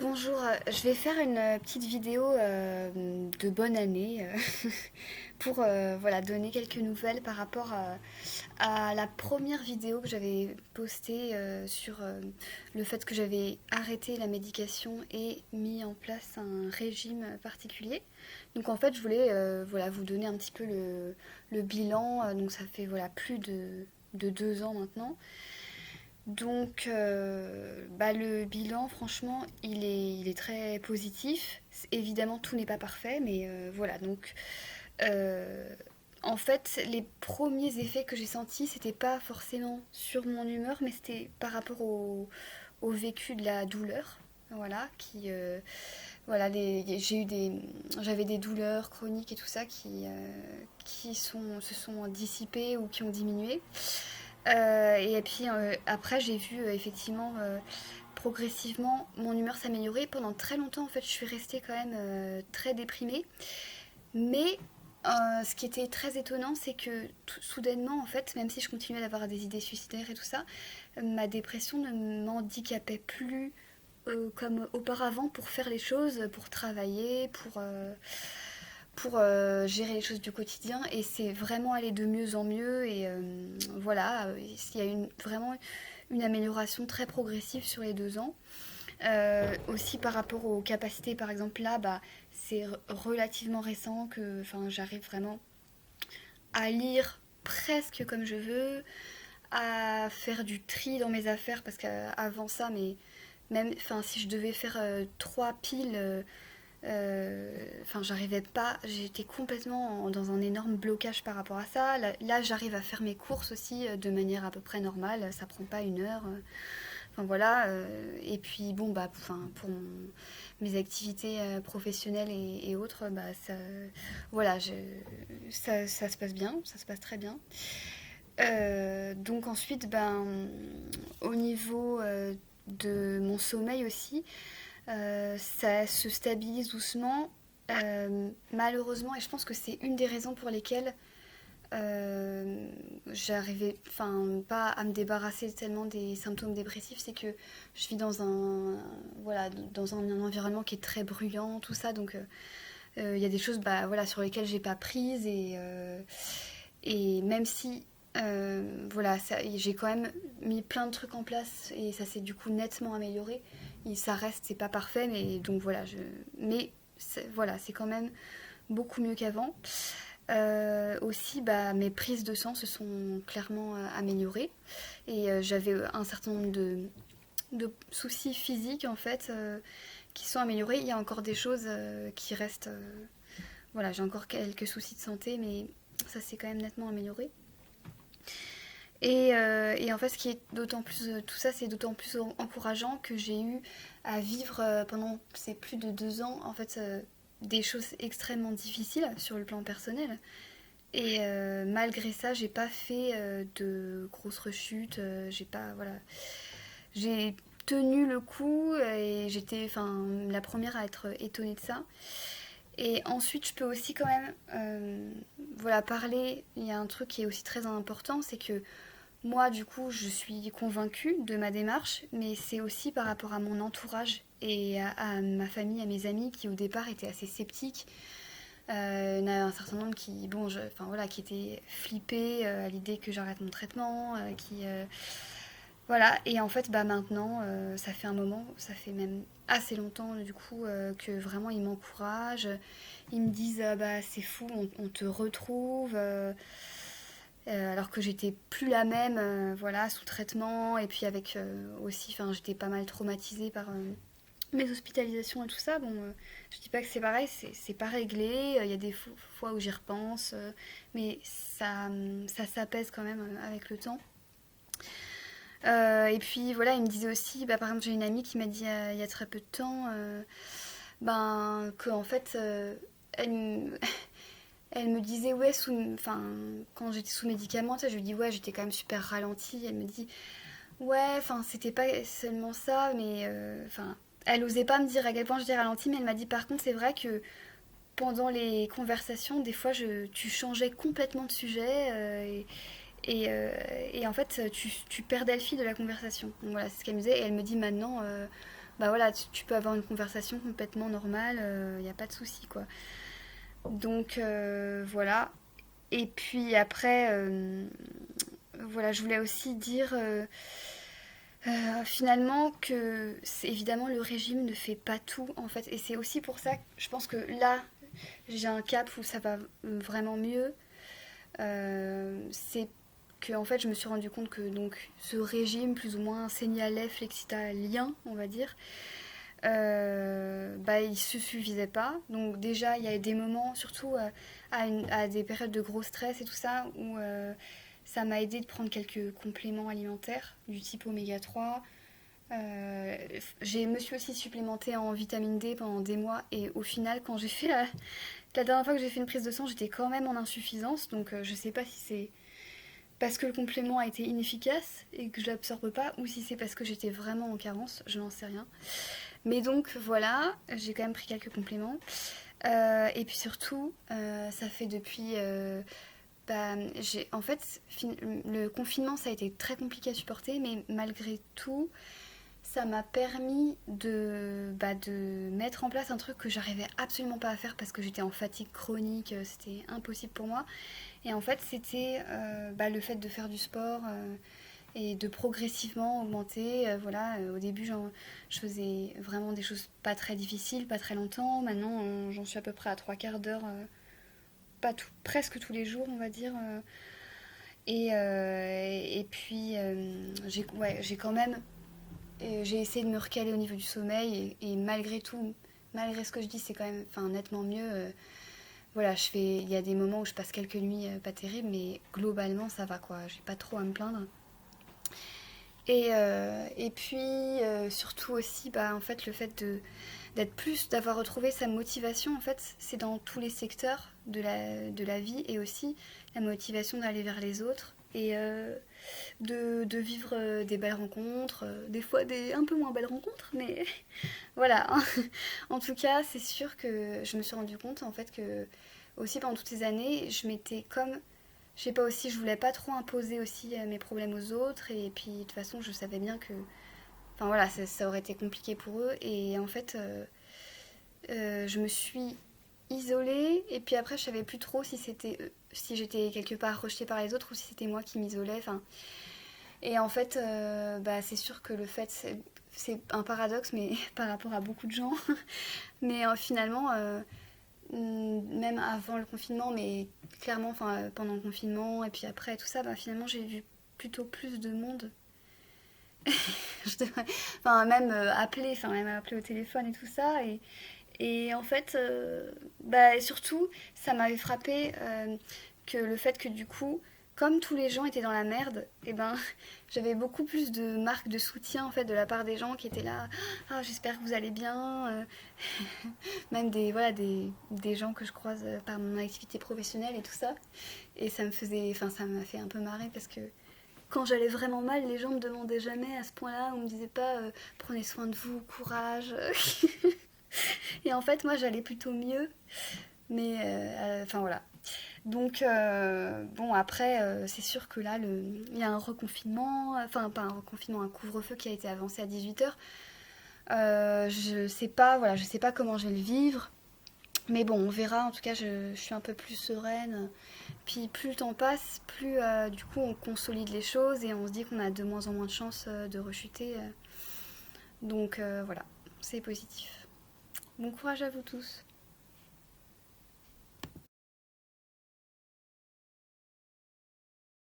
Bonjour, je vais faire une petite vidéo de bonne année pour voilà, donner quelques nouvelles par rapport à la première vidéo que j'avais postée sur le fait que j'avais arrêté la médication et mis en place un régime particulier. Donc en fait, je voulais voilà, vous donner un petit peu le bilan. Donc ça fait voilà, plus de 2 ans maintenant. Donc, le bilan, franchement, il est très positif. Évidemment, tout n'est pas parfait, mais voilà. Donc, euh, en fait, les premiers effets que j'ai sentis, c'était pas forcément sur mon humeur, mais c'était par rapport au vécu de la douleur. Voilà, voilà, j'avais des douleurs chroniques et tout ça qui se sont dissipées ou qui ont diminué. Et puis après, j'ai vu effectivement progressivement mon humeur s'améliorer. Pendant très longtemps, en fait, je suis restée quand même très déprimée. Mais ce qui était très étonnant, c'est que soudainement, en fait, même si je continuais d'avoir des idées suicidaires et tout ça, ma dépression ne m'handicapait plus comme auparavant pour faire les choses, pour travailler, pour gérer les choses du quotidien. Et c'est vraiment allé de mieux en mieux. Et voilà, il y a vraiment une amélioration très progressive sur les 2 ans. Aussi par rapport aux capacités, par exemple là, c'est relativement récent que j'arrive vraiment à lire presque comme je veux, à faire du tri dans mes affaires, parce qu'avant ça, mais même si je devais faire 3 piles, j'arrivais pas, j'étais complètement dans un énorme blocage par rapport à ça. Là, j'arrive à faire mes courses aussi de manière à peu près normale, ça prend pas 1 heure. Enfin voilà, et puis bon, mes activités professionnelles et autres, voilà, ça se passe bien, ça se passe très bien. Donc ensuite, au niveau de mon sommeil aussi, ça se stabilise doucement. Malheureusement, et je pense que c'est une des raisons pour lesquelles j'arrivais pas à me débarrasser tellement des symptômes dépressifs, c'est que je vis dans voilà, dans un environnement qui est très bruyant, tout ça, donc il y a des choses voilà, sur lesquelles j'ai pas prise et même si voilà, j'ai quand même mis plein de trucs en place et ça s'est du coup nettement amélioré. Ça reste, c'est pas parfait, mais donc voilà, mais voilà, c'est quand même beaucoup mieux qu'avant. Aussi, mes prises de sang se sont clairement améliorées et j'avais un certain nombre de soucis physiques en fait qui sont améliorés. Il y a encore des choses qui restent. Voilà, j'ai encore quelques soucis de santé, mais ça s'est quand même nettement amélioré. Et en fait, ce qui est d'autant plus, tout ça, c'est d'autant plus encourageant que j'ai eu à vivre pendant ces plus de 2 ans, en fait, des choses extrêmement difficiles sur le plan personnel. Et malgré ça, j'ai pas fait de grosses rechutes. J'ai pas, voilà, j'ai tenu le coup et j'étais, la première à être étonnée de ça. Et ensuite, je peux aussi quand même, voilà, parler. Il y a un truc qui est aussi très important, c'est que moi, du coup, je suis convaincue de ma démarche, mais c'est aussi par rapport à mon entourage et à ma famille, à mes amis qui au départ étaient assez sceptiques. Il y en a un certain nombre qui, bon, voilà, qui étaient flippés à l'idée que j'arrête mon traitement, voilà. Et en fait, maintenant, ça fait un moment, ça fait même assez longtemps du coup que vraiment ils m'encouragent. Ils me disent c'est fou, on te retrouve. Alors que j'étais plus la même, voilà, sous traitement, et puis avec aussi, j'étais pas mal traumatisée par mes hospitalisations et tout ça. Bon, je dis pas que c'est pareil, c'est pas réglé, il y a des fois où j'y repense, mais ça s'apaise quand même avec le temps. Et puis voilà, il me disait aussi, par exemple, j'ai une amie qui m'a dit il y a très peu de temps, que en fait, elle, elle me disait, ouais, quand j'étais sous médicaments, je lui dis, ouais, j'étais quand même super ralentie. Elle me dit, ouais, c'était pas seulement ça, mais elle osait pas me dire à quel point j'étais ralentie, mais elle m'a dit, par contre, c'est vrai que pendant les conversations, des fois, tu changeais complètement de sujet et en fait, tu perdais le fil de la conversation. Donc voilà, c'est ce qu'elle me disait. Et elle me dit maintenant, bah voilà, tu peux avoir une conversation complètement normale, il n'y a pas de souci, quoi. Donc voilà. Et puis après, voilà, je voulais aussi dire finalement que c'est évidemment le régime ne fait pas tout en fait. Et c'est aussi pour ça que je pense que là, j'ai un cap où ça va vraiment mieux. C'est que en fait, je me suis rendu compte que donc ce régime plus ou moins signalait flexitalien, on va dire, bah, il se suffisait pas. Donc déjà, il y a des moments, surtout à des périodes de gros stress et tout ça, où ça m'a aidé de prendre quelques compléments alimentaires du type oméga 3. Je me suis aussi supplémentée en vitamine D pendant des mois et au final, quand j'ai fait la dernière fois que j'ai fait une prise de sang, j'étais quand même en insuffisance. Donc je sais pas si c'est parce que le complément a été inefficace et que je l'absorbe pas ou si c'est parce que j'étais vraiment en carence, je n'en sais rien. Mais donc voilà, j'ai quand même pris quelques compléments. Et puis surtout, ça fait depuis... bah, en fait, le confinement, ça a été très compliqué à supporter, mais malgré tout, ça m'a permis de mettre en place un truc que j'arrivais absolument pas à faire parce que j'étais en fatigue chronique, c'était impossible pour moi. Et en fait, c'était le fait de faire du sport et de progressivement augmenter. Voilà, au début, je faisais vraiment des choses pas très difficiles, pas très longtemps. Maintenant, j'en suis à peu près à trois quarts d'heure, pas tout, presque tous les jours, on va dire. Et puis, j'ai quand même, j'ai essayé de me recaler au niveau du sommeil et malgré tout, malgré ce que je dis, c'est quand même, enfin, nettement mieux. Voilà, il y a des moments où je passe quelques nuits pas terribles, mais globalement ça va quoi. J'ai pas trop à me plaindre. Et puis surtout aussi, bah, en fait, le fait d'être plus, d'avoir retrouvé sa motivation, en fait, c'est dans tous les secteurs de la vie et aussi la motivation d'aller vers les autres et de vivre des belles rencontres, des fois des un peu moins belles rencontres, mais voilà. En tout cas, c'est sûr que je me suis rendu compte en fait que aussi pendant toutes ces années, je m'étais comme je sais pas aussi, je voulais pas trop imposer aussi mes problèmes aux autres et puis de toute façon, je savais bien que enfin voilà, ça aurait été compliqué pour eux et en fait je me suis isolée et puis après je savais plus trop si c'était si j'étais quelque part rejetée par les autres ou si c'était moi qui m'isolais enfin et en fait bah c'est sûr que le fait c'est un paradoxe mais par rapport à beaucoup de gens mais finalement même avant le confinement, mais clairement, enfin pendant le confinement et puis après tout ça, bah, finalement j'ai vu plutôt plus de monde. Enfin même appeler au téléphone et tout ça et en fait bah et surtout ça m'avait frappé que le fait que du coup comme tous les gens étaient dans la merde et ben j'avais beaucoup plus de marques de soutien en fait de la part des gens qui étaient là ah j'espère que vous allez bien même des gens que je croise par mon activité professionnelle et tout ça et ça m'a fait un peu marrer parce que quand j'allais vraiment mal, les gens me demandaient jamais à ce point-là, on me disait pas prenez soin de vous, courage. Et en fait, moi j'allais plutôt mieux, mais enfin voilà. Donc bon après c'est sûr que là il y a un reconfinement, enfin pas un reconfinement, un couvre-feu qui a été avancé à 18h. Je sais pas voilà, je sais pas comment je vais le vivre. Mais bon, on verra. En tout cas, je suis un peu plus sereine. Puis plus le temps passe, plus du coup on consolide les choses et on se dit qu'on a de moins en moins de chances de rechuter. Donc voilà, c'est positif. Bon courage à vous tous.